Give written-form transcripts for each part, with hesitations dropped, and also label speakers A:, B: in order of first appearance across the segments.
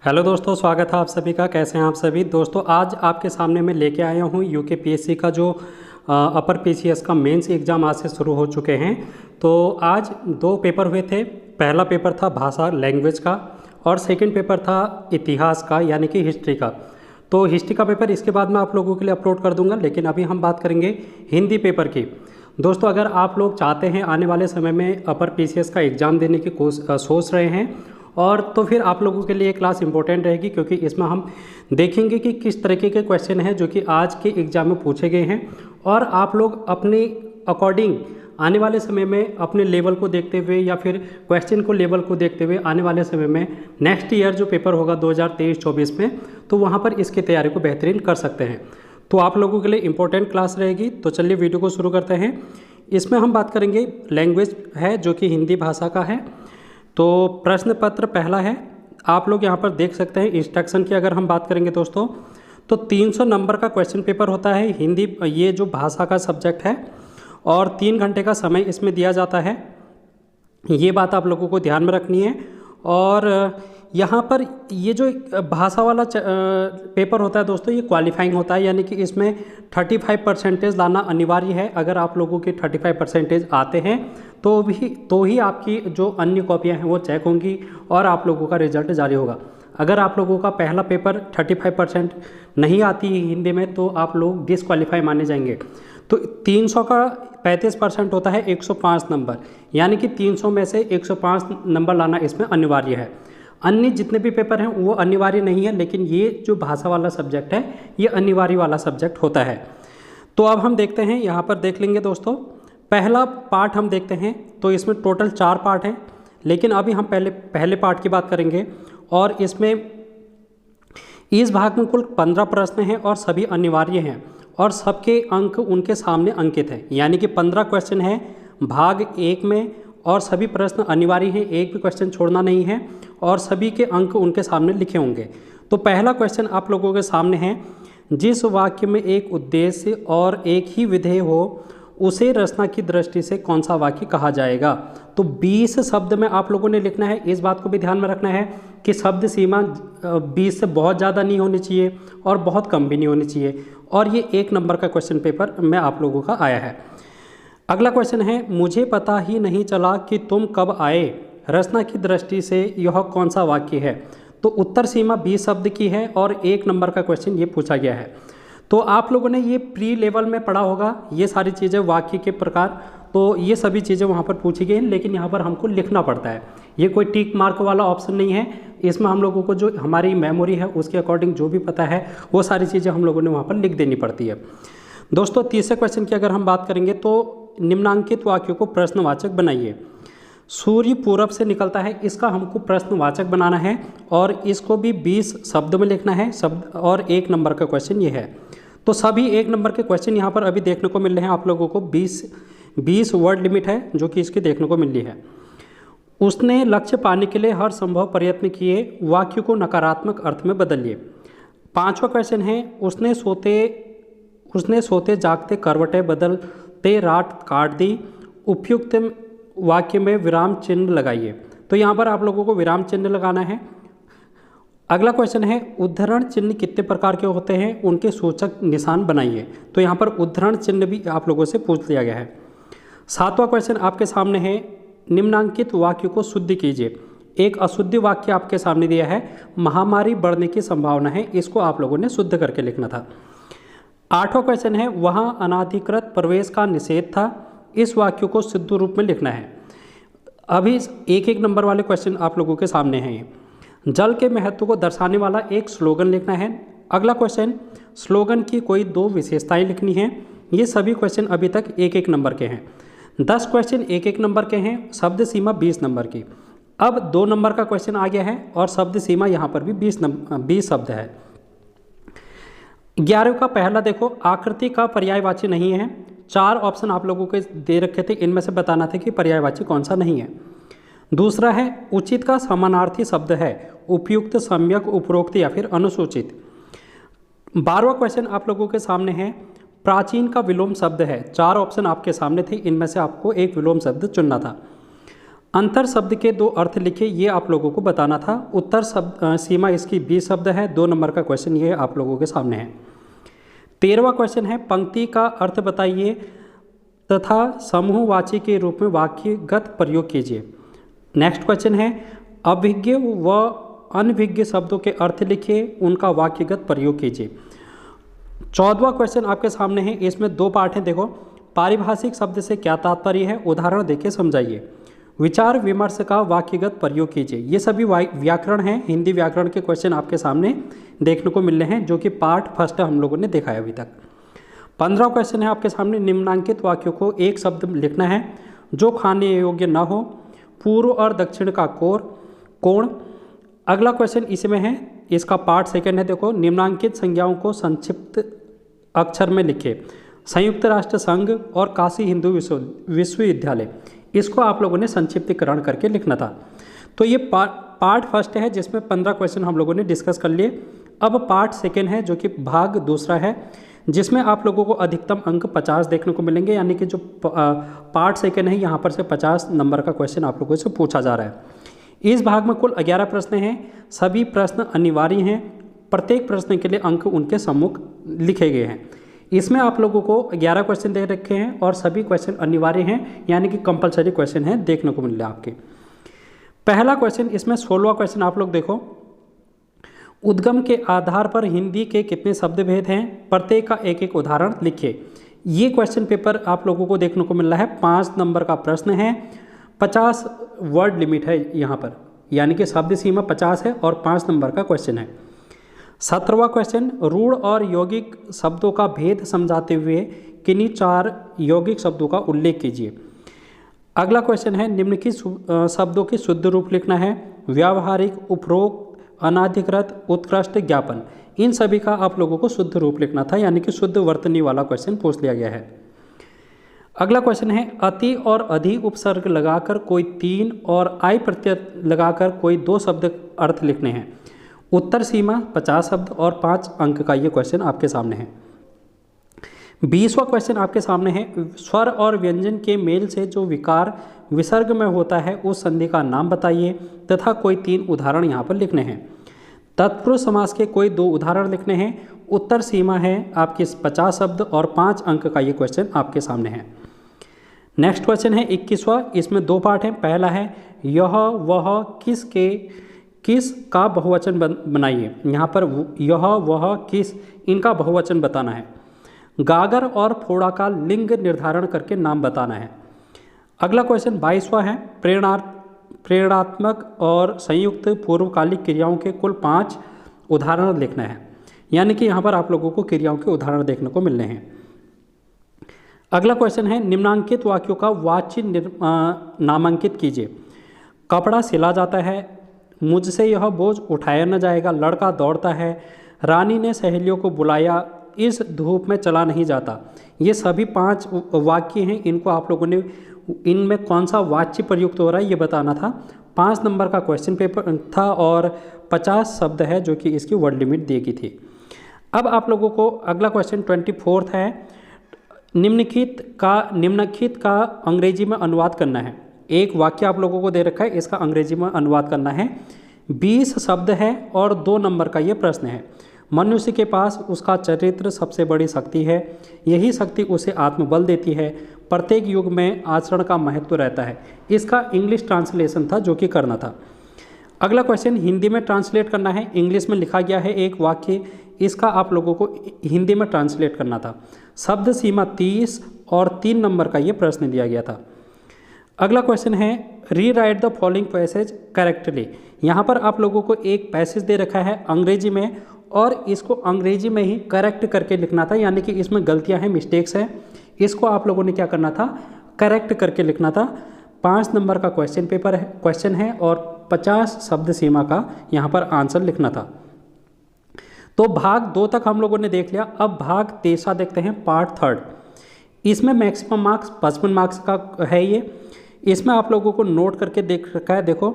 A: Hello दोस्तों, स्वागत है आप सभी का। कैसे हैं आप सभी दोस्तों। आज आपके सामने मैं लेके आया हूँ यूकेपीएससी का जो अपर पीसीएस का मेंस एग्ज़ाम आज से शुरू हो चुके हैं। तो आज दो पेपर हुए थे। पहला पेपर था भाषा लैंग्वेज का और सेकंड पेपर था इतिहास का यानी कि हिस्ट्री का। तो हिस्ट्री का पेपर इसके बाद मैं आप लोगों के लिए अपलोड कर दूंगा, लेकिन अभी हम बात करेंगे हिंदी पेपर की। दोस्तों, अगर आप लोग चाहते हैं आने वाले समय में अपर पीसीएस का एग्ज़ाम देने की सोच रहे हैं और तो फिर आप लोगों के लिए क्लास इंपॉर्टेंट रहेगी, क्योंकि इसमें हम देखेंगे कि किस तरीके के क्वेश्चन हैं जो कि आज के एग्ज़ाम में पूछे गए हैं और आप लोग अपने अकॉर्डिंग आने वाले समय में अपने लेवल को देखते हुए या फिर क्वेश्चन को लेवल को देखते हुए आने वाले समय में नेक्स्ट ईयर जो पेपर होगा 2023-24 में, तो वहाँ पर इसकी तैयारी को बेहतरीन कर सकते हैं। तो आप लोगों के लिए इंपॉर्टेंट क्लास रहेगी। तो चलिए वीडियो को शुरू करते हैं। इसमें हम बात करेंगे लैंग्वेज है जो कि हिंदी भाषा का है। तो प्रश्न पत्र पहला है, आप लोग यहाँ पर देख सकते हैं। इंस्ट्रक्शन की अगर हम बात करेंगे दोस्तों, तो 300 नंबर का क्वेश्चन पेपर होता है हिंदी, ये जो भाषा का सब्जेक्ट है, और 3 घंटे का समय इसमें दिया जाता है। ये बात आप लोगों को ध्यान में रखनी है। और यहाँ पर ये जो भाषा वाला पेपर होता है दोस्तों, ये क्वालिफाइंग होता है, यानी कि इसमें 35% लाना अनिवार्य है। अगर आप लोगों के 35% आते हैं तो ही आपकी जो अन्य कॉपियाँ हैं वो चेक होंगी और आप लोगों का रिजल्ट जारी होगा। अगर आप लोगों का पहला पेपर 35% नहीं आती है हिंदी में, तो आप लोग डिसक्वालीफाई माने जाएंगे। तो 300 का 35% होता है 105 नंबर, यानी कि 300 में से 105 नंबर लाना इसमें अनिवार्य है। अन्य जितने भी पेपर हैं वो अनिवार्य नहीं है, लेकिन ये जो भाषा वाला सब्जेक्ट है ये अनिवार्य वाला सब्जेक्ट होता है। तो अब हम देखते हैं, यहाँ पर देख लेंगे दोस्तों। पहला पार्ट हम देखते हैं। तो इसमें टोटल 4 पार्ट हैं, लेकिन अभी हम पहले पार्ट की बात करेंगे। और इसमें इस भाग में कुल 15 प्रश्न हैं और सभी अनिवार्य हैं और सबके अंक उनके सामने अंकित हैं, यानी कि 15 क्वेश्चन हैं भाग 1 में और सभी प्रश्न अनिवार्य हैं, एक भी क्वेश्चन छोड़ना नहीं है और सभी के अंक उनके सामने लिखे होंगे। तो पहला क्वेश्चन आप लोगों के सामने है, जिस वाक्य में एक उद्देश्य और एक ही विधेय हो उसे रचना की दृष्टि से कौन सा वाक्य कहा जाएगा। तो 20 शब्द में आप लोगों ने लिखना है। इस बात को भी ध्यान में रखना है कि शब्द सीमा 20 से बहुत ज़्यादा नहीं होनी चाहिए और बहुत कम भी नहीं होनी चाहिए। और ये 1 नंबर का क्वेश्चन पेपर में आप लोगों का आया है। अगला क्वेश्चन है, मुझे पता ही नहीं चला कि तुम कब आए, रचना की दृष्टि से यह कौन सा वाक्य है। तो उत्तर सीमा 20 शब्द की है और 1 नंबर का क्वेश्चन ये पूछा गया है। तो आप लोगों ने ये प्री लेवल में पढ़ा होगा, ये सारी चीज़ें वाक्य के प्रकार, तो ये सभी चीज़ें वहाँ पर पूछी गई हैं, लेकिन यहाँ पर हमको लिखना पड़ता है। ये कोई टिक मार्क वाला ऑप्शन नहीं है। इसमें हम लोगों को जो हमारी मेमोरी है उसके अकॉर्डिंग जो भी पता है वो सारी चीज़ें हम लोगों ने वहाँ पर लिख देनी पड़ती है। दोस्तों, तीसरे क्वेश्चन की अगर हम बात करेंगे तो निम्नांकित वाक्यों को प्रश्नवाचक बनाइए। सूर्य पूरब से निकलता है, इसका हमको प्रश्नवाचक बनाना है और इसको भी 20 शब्द में लिखना है शब्द, और 1 नंबर का क्वेश्चन ये है। तो सभी 1 नंबर के क्वेश्चन यहाँ पर अभी देखने को मिल रहे हैं आप लोगों को। 20 वर्ड लिमिट है जो कि इसकी देखने को मिल रही है। उसने लक्ष्य पाने के लिए हर संभव प्रयत्न किए, वाक्य को नकारात्मक अर्थ में बदलिए। 5वां क्वेश्चन है, उसने सोते जागते करवटें बदलते रात काट दी, उपयुक्त वाक्य में विराम चिन्ह लगाइए। तो यहाँ पर आप लोगों को विराम चिन्ह लगाना है। अगला क्वेश्चन है, उद्धरण चिन्ह कितने प्रकार के होते हैं, उनके सूचक निशान बनाइए। तो यहाँ पर उद्धरण चिन्ह भी आप लोगों से पूछ लिया गया है। 7वां क्वेश्चन आपके सामने है, निम्नांकित वाक्य को शुद्ध कीजिए। एक अशुद्ध वाक्य आपके सामने दिया है, महामारी बढ़ने की संभावना है, इसको आप लोगों ने शुद्ध करके लिखना था। 8वां क्वेश्चन है, वहाँ अनाधिकृत प्रवेश का निषेध था, इस वाक्य को शुद्ध रूप में लिखना है। अभी 1 नंबर वाले क्वेश्चन आप लोगों के सामने हैं। जल के महत्व को दर्शाने वाला एक स्लोगन लिखना है। अगला क्वेश्चन, स्लोगन की कोई 2 विशेषताएं लिखनी हैं। ये सभी क्वेश्चन अभी तक 1 नंबर के हैं। 10 क्वेश्चन 1 नंबर के हैं, शब्द सीमा 20 नंबर की। अब 2 नंबर का क्वेश्चन आ गया है और शब्द सीमा यहाँ पर भी 20 शब्द है। 11वें का पहला देखो, आकृति का पर्यायवाची नहीं है। 4 ऑप्शन आप लोगों के दे रखे थे, इनमें से बताना था कि पर्यायवाची कौन सा नहीं है। दूसरा है, उचित का समानार्थी शब्द है, उपयुक्त, सम्यक, उपरोक्त या फिर अनुसूचित। 12वां क्वेश्चन आप लोगों के सामने है, प्राचीन का विलोम शब्द है। 4 ऑप्शन आपके सामने थे, इनमें से आपको एक विलोम शब्द चुनना था। अंतर शब्द के दो अर्थ लिखे, ये आप लोगों को बताना था। उत्तर शब्द सीमा इसकी 20 शब्द है। 2 नंबर का क्वेश्चन ये आप लोगों के सामने है। 13वां क्वेश्चन है पंक्ति का अर्थ बताइए तथा समूहवाची के रूप में वाक्यगत प्रयोग कीजिए। नेक्स्ट क्वेश्चन है अभिज्ञ व अनभिज्ञ शब्दों के अर्थ लिखिए, उनका वाक्यगत प्रयोग कीजिए। 14वां क्वेश्चन आपके सामने है, इसमें 2 पार्ट हैं। देखो, पारिभाषिक शब्द से क्या तात्पर्य है, उदाहरण देके समझाइए। विचार विमर्श का वाक्यगत प्रयोग कीजिए। ये सभी व्याकरण हैं, हिंदी व्याकरण के क्वेश्चन आपके सामने देखने को मिल रहे हैं, जो कि पार्ट फर्स्ट हम लोगों ने देखा है अभी तक। 15वां क्वेश्चन है आपके सामने, निम्नांकित वाक्यों को एक शब्द लिखना है जो खाने योग्य न हो। पूर्व और दक्षिण का कोण। अगला क्वेश्चन इसमें है, इसका पार्ट सेकंड है। देखो, निम्नांकित संज्ञाओं को संक्षिप्त अक्षर में लिखे। संयुक्त राष्ट्र संघ और काशी हिंदू विश्वविद्यालय, इसको आप लोगों ने संक्षिप्तीकरण करके लिखना था। तो ये पार्ट फर्स्ट है, जिसमें 15 क्वेश्चन हम लोगों ने डिस्कस कर लिए। अब पार्ट सेकेंड है, जो कि भाग दूसरा है, जिसमें आप लोगों को अधिकतम अंक 50 देखने को मिलेंगे। यानी कि जो पार्ट सेकेंड है, यहाँ पर से 50 नंबर का क्वेश्चन आप लोगों से पूछा जा रहा है। इस भाग में कुल 11 प्रश्न हैं। सभी प्रश्न अनिवार्य हैं। प्रत्येक प्रश्न के लिए अंक उनके सम्मुख लिखे गए हैं। इसमें आप लोगों को 11 क्वेश्चन दे रखे हैं और सभी क्वेश्चन अनिवार्य हैं, यानी कि कंपलसरी क्वेश्चन है, देखने को मिल रहा है आपके। पहला क्वेश्चन, इसमें 16वां क्वेश्चन आप लोग देखो। उद्गम के आधार पर हिंदी के कितने शब्द भेद हैं, प्रत्येक का एक एक उदाहरण लिखिए। ये क्वेश्चन पेपर आप लोगों को देखने को मिल रहा है। 5 नंबर का प्रश्न है, 50 वर्ड लिमिट है यहाँ पर, यानी कि शब्द सीमा 50 है और 5 नंबर का क्वेश्चन है। 17वां क्वेश्चन, रूढ़ और यौगिक शब्दों का भेद समझाते हुए किन्हीं 4 यौगिक शब्दों का उल्लेख कीजिए। अगला क्वेश्चन है, निम्नलिखित शब्दों की शुद्ध रूप लिखना है। व्यावहारिक, उपरोक्त, अनाधिकृत, उत्कृष्ट, ज्ञापन, इन सभी का आप लोगों को शुद्ध रूप लिखना था, यानी कि शुद्ध वर्तनी वाला क्वेश्चन पूछ लिया गया है। अगला क्वेश्चन है, अति और अधि उपसर्ग लगाकर कोई 3 और आई प्रत्यय लगाकर कोई 2 शब्द अर्थ लिखने हैं। उत्तर सीमा 50 शब्द और 5 अंक का ये क्वेश्चन आपके सामने है। 20वां क्वेश्चन आपके सामने है, स्वर और व्यंजन के मेल से जो विकार विसर्ग में होता है उस संधि का नाम बताइए तथा कोई 3 उदाहरण यहाँ पर लिखने हैं। तत्पुरुष समास के कोई 2 उदाहरण लिखने हैं। उत्तर सीमा है आपकी 50 शब्द और 5 अंक का ये क्वेश्चन आपके सामने है। नेक्स्ट क्वेश्चन है 21वां, इसमें 2 पार्ट हैं। पहला है, यह वह किस का बहुवचन बनाइए। यहाँ पर यह वह किस, इनका बहुवचन बताना है। गागर और फोड़ा का लिंग निर्धारण करके नाम बताना है। अगला क्वेश्चन 22वां है, प्रेरणात्मक और संयुक्त पूर्वकालिक क्रियाओं के कुल 5 उदाहरण लिखना है। यानी कि यहाँ पर आप लोगों को क्रियाओं के उदाहरण देखने को मिल रहे हैं। अगला क्वेश्चन है, निम्नांकित वाक्यों का वाच्य नामांकित कीजिए। कपड़ा सिला जाता है, मुझसे यह बोझ उठाया न जाएगा, लड़का दौड़ता है, रानी ने सहेलियों को बुलाया, इस धूप में चला नहीं जाता। ये सभी 5 वाक्य हैं। इनको आप लोगों ने, इनमें कौन सा वाच्य प्रयुक्त हो रहा है ये बताना था। 5 नंबर का क्वेश्चन पेपर था और 50 शब्द है, जो कि इसकी वर्ड लिमिट दी गई थी। अब आप लोगों को अगला क्वेश्चन 24 है, निम्नलिखित का अंग्रेजी में अनुवाद करना है। एक वाक्य आप लोगों को दे रखा है, इसका अंग्रेजी में अनुवाद करना है। 20 शब्द है और 2 नंबर का ये प्रश्न है। मनुष्य के पास उसका चरित्र सबसे बड़ी शक्ति है, यही शक्ति उसे आत्मबल देती है। प्रत्येक युग में आचरण का महत्व रहता है। इसका इंग्लिश ट्रांसलेशन था, जो कि करना था। अगला क्वेश्चन हिंदी में ट्रांसलेट करना है। इंग्लिश में लिखा गया है एक वाक्य, इसका आप लोगों को हिंदी में ट्रांसलेट करना था। शब्द सीमा 30 और 3 नंबर का ये प्रश्न दिया गया था। अगला क्वेश्चन है, री right the following passage correctly. यहाँ पर आप लोगों को एक पैसेज दे रखा है अंग्रेजी में, और इसको अंग्रेजी में ही करेक्ट करके लिखना था। यानी कि इसमें गलतियाँ हैं, मिस्टेक्स हैं, इसको आप लोगों ने क्या करना था, करेक्ट करके लिखना था। 5 नंबर का क्वेश्चन है और 50 शब्द सीमा का यहाँ पर आंसर लिखना था। तो भाग 2 तक हम लोगों ने देख लिया। अब भाग 3 देखते हैं, पार्ट 3। इसमें मैक्सिमम मार्क्स 55 मार्क्स का है ये। इसमें आप लोगों को नोट करके देख रखा है। देखो,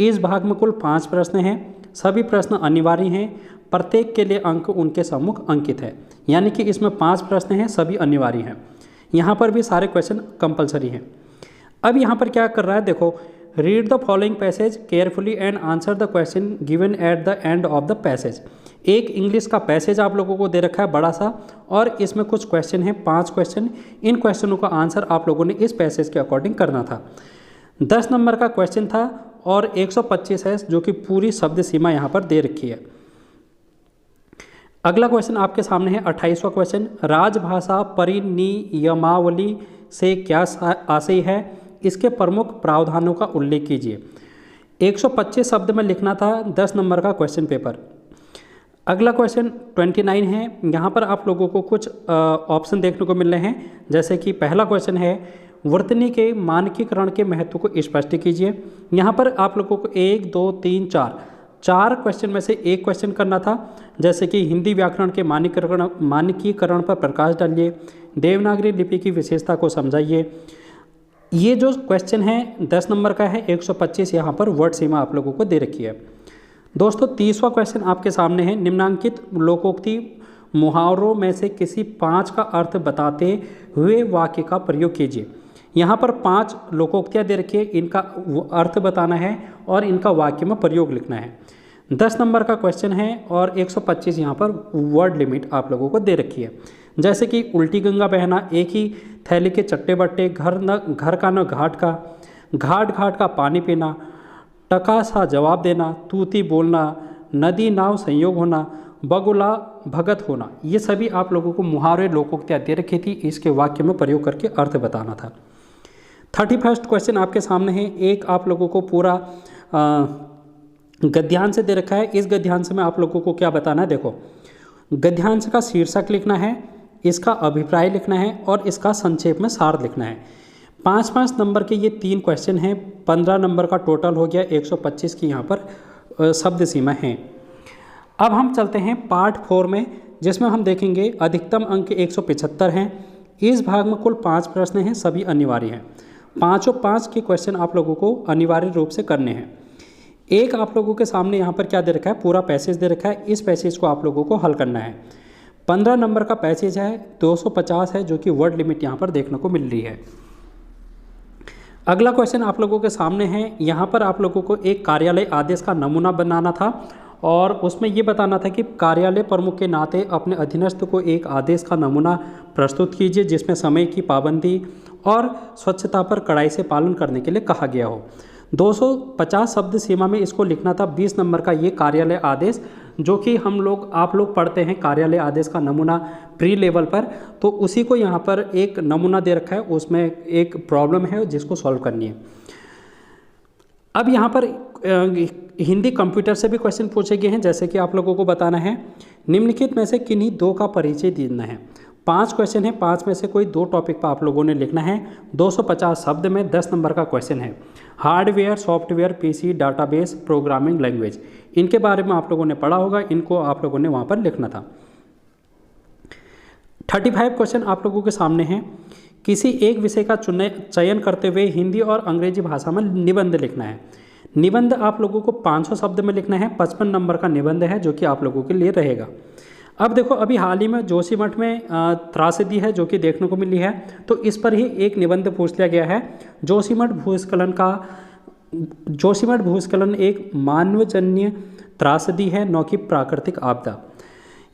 A: इस भाग में कुल 5 प्रश्न हैं, सभी प्रश्न अनिवार्य हैं, प्रत्येक के लिए अंक उनके सम्मुख अंकित है। यानी कि इसमें 5 प्रश्न हैं, सभी अनिवार्य हैं। यहाँ पर भी सारे क्वेश्चन कंपलसरी हैं। अब यहाँ पर क्या कर रहा है, देखो, read the following passage carefully and answer the question given at the end of the passage. एक इंग्लिश का पैसेज आप लोगों को दे रखा है बड़ा सा, और इसमें कुछ क्वेश्चन हैं, 5 क्वेश्चन। इन क्वेश्चनों का आंसर आप लोगों ने इस पैसेज के अकॉर्डिंग करना था। 10 नंबर का क्वेश्चन था और 125 है, जो कि पूरी शब्द सीमा यहाँ पर दे रखी है। अगला क्वेश्चन आपके सामने है 28वां क्वेश्चन, राजभाषा परिनियमावली से क्या आशय है, इसके प्रमुख प्रावधानों का उल्लेख कीजिए। 125 शब्द में लिखना था 10 नंबर का क्वेश्चन पेपर। अगला क्वेश्चन 29 है। यहाँ पर आप लोगों को कुछ ऑप्शन देखने को मिल रहे हैं, जैसे कि पहला क्वेश्चन है वर्तनी के मानकीकरण के महत्व को स्पष्ट कीजिए। यहाँ पर आप लोगों को 1 2 3 4 क्वेश्चन में से एक क्वेश्चन करना था, जैसे कि हिंदी व्याकरण के मानकीकरण पर प्रकाश डालिए, देवनागरी लिपि की विशेषता को समझाइए। ये जो क्वेश्चन है 10 नंबर का है, 125 यहाँ पर वर्ड सीमा आप लोगों को दे रखी है। दोस्तों 30वां क्वेश्चन आपके सामने है, निम्नांकित लोकोक्ति मुहावरों में से किसी 5 का अर्थ बताते हुए वाक्य का प्रयोग कीजिए। यहाँ पर 5 लोकोक्तियाँ दे रखी है, इनका अर्थ बताना है और इनका वाक्य में प्रयोग लिखना है। 10 नंबर का क्वेश्चन है और 125 यहाँ पर वर्ड लिमिट आप लोगों को दे रखी है, जैसे कि उल्टी गंगा बहना, एक ही थैली के चट्टे बट्टे, घर का न घाट का, घाट घाट का पानी पीना, टका सा जवाब देना, तूती बोलना, नदी नाव संयोग होना, बगुला भगत होना। ये सभी आप लोगों को मुहावरे लोकोक्तियाँ दे रखी थी, इसके वाक्य में प्रयोग करके अर्थ बताना था। 31वां क्वेश्चन आपके सामने है, एक आप लोगों को पूरा गद्यांश दे रखा है। इस गद्यांश में आप लोगों को क्या बताना है, देखो गद्यांश का शीर्षक लिखना है, इसका अभिप्राय लिखना है और इसका संक्षेप में सार लिखना है। 5-5 नंबर के ये 3 क्वेश्चन हैं, 15 नंबर का टोटल हो गया, 125 की यहाँ पर शब्द सीमा है। अब हम चलते हैं पार्ट 4 में, जिसमें हम देखेंगे अधिकतम अंक 175 हैं। इस भाग में कुल 5 प्रश्न हैं, सभी अनिवार्य हैं। 5 के क्वेश्चन आप लोगों को अनिवार्य रूप से करने हैं। एक आप लोगों के सामने यहाँ पर क्या दे रखा है, पूरा पैसेज दे रखा है, इस पैसेज को आप लोगों को हल करना है। 15 नंबर का पैसेज है, 250 है, जो कि वर्ड लिमिट यहाँ पर देखने को मिल रही है। अगला क्वेश्चन आप लोगों के सामने है, यहाँ पर आप लोगों को एक कार्यालय आदेश का नमूना बनाना था और उसमें ये बताना था कि कार्यालय प्रमुख के नाते अपने अधीनस्थ को एक आदेश का नमूना प्रस्तुत कीजिए जिसमें समय की पाबंदी और स्वच्छता पर कड़ाई से पालन करने के लिए कहा गया हो। 250 शब्द सीमा में इसको लिखना था। 20 नंबर का ये कार्यालय आदेश, जो कि आप लोग पढ़ते हैं कार्यालय आदेश का नमूना प्री लेवल पर, तो उसी को यहाँ पर एक नमूना दे रखा है, उसमें एक प्रॉब्लम है जिसको सॉल्व करनी है। अब यहाँ पर हिंदी कंप्यूटर से भी क्वेश्चन पूछे गए हैं, जैसे कि आप लोगों को बताना है निम्नलिखित में से किन्हीं 2 का परिचय देना है। 5 क्वेश्चन है, 5 में से कोई 2 टॉपिक पर आप लोगों ने लिखना है। 250 शब्द में 10 नंबर का क्वेश्चन है। Hardware, software, PC, database, programming language, इनके बारे में आप लोगों ने पढ़ा होगा, इनको आप लोगों ने वहाँ पर लिखना था। 35 क्वेश्चन आप लोगों के सामने हैं। किसी एक विषय का चयन करते हुए हिंदी और अंग्रेजी भाषा में निबंध लिखना है। निबंध आप लोगों को 500 शब्द में लिखना है। 55 नंबर का निबंध है, जो कि आप लोगों के लिए रहेगा। अब देखो, अभी हाल ही में जोशीमठ में त्रासदी है जो कि देखने को मिली है, तो इस पर ही एक निबंध पूछ लिया गया है। जोशीमठ भूस्खलन एक मानवजन्य त्रासदी है, न कि प्राकृतिक आपदा।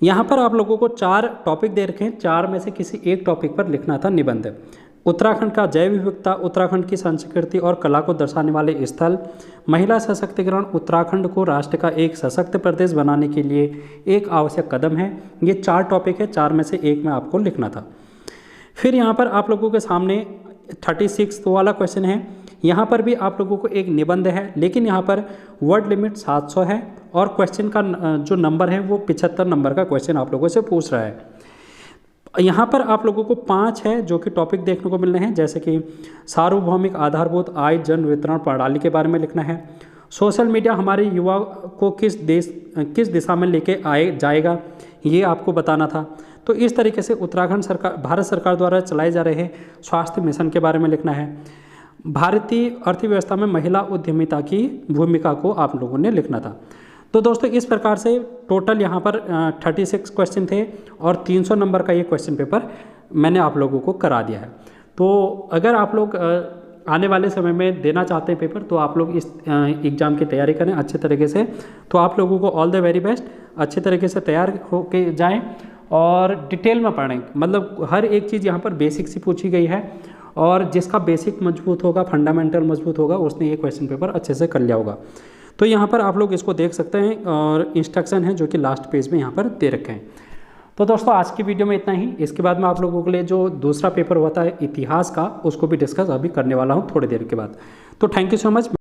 A: यहाँ पर आप लोगों को 4 टॉपिक दे रखे हैं, 4 में से किसी एक टॉपिक पर लिखना था निबंध। उत्तराखंड का जैव विविधता, उत्तराखंड की संस्कृति और कला को दर्शाने वाले स्थल, महिला सशक्तिकरण उत्तराखंड को राष्ट्र का एक सशक्त प्रदेश बनाने के लिए एक आवश्यक कदम है। ये 4 टॉपिक है, 4 में से एक में आपको लिखना था। फिर यहाँ पर आप लोगों के सामने 36 वाला क्वेश्चन है। यहाँ पर भी आप लोगों को एक निबंध है, लेकिन यहाँ पर वर्ड लिमिट 700 है और क्वेश्चन का जो नंबर है वो 75 नंबर का क्वेश्चन आप लोगों से पूछ रहा है। यहाँ पर आप लोगों को 5 है जो कि टॉपिक देखने को मिल रहे हैं, जैसे कि सार्वभौमिक आधारभूत आय जन वितरण प्रणाली के बारे में लिखना है। सोशल मीडिया हमारे युवा को किस दिशा में लेके जाएगा, ये आपको बताना था। तो इस तरीके से उत्तराखंड सरकार, भारत सरकार द्वारा चलाए जा रहे स्वास्थ्य मिशन के बारे में लिखना है। भारतीय अर्थव्यवस्था में महिला उद्यमिता की भूमिका को आप लोगों ने लिखना था। तो दोस्तों, इस प्रकार से टोटल यहाँ पर 36 क्वेश्चन थे और 300 नंबर का ये क्वेश्चन पेपर मैंने आप लोगों को करा दिया है। तो अगर आप लोग आने वाले समय में देना चाहते हैं पेपर, तो आप लोग इस एग्ज़ाम की तैयारी करें अच्छे तरीके से। तो आप लोगों को ऑल द वेरी बेस्ट, अच्छे तरीके से तैयार होके जाएं और डिटेल में पढ़ें। मतलब हर एक चीज़ यहाँ पर बेसिक सी पूछी गई है, और जिसका बेसिक मजबूत होगा, फंडामेंटल मजबूत होगा, उसने ये क्वेश्चन पेपर अच्छे से कर लिया होगा। तो यहाँ पर आप लोग इसको देख सकते हैं, और इंस्ट्रक्शन है जो कि लास्ट पेज में यहाँ पर दे रखे हैं। तो दोस्तों आज की वीडियो में इतना ही। इसके बाद मैं आप लोगों के लिए जो दूसरा पेपर होता है इतिहास का, उसको भी डिस्कस अभी करने वाला हूँ थोड़ी देर के बाद। तो थैंक यू सो मच।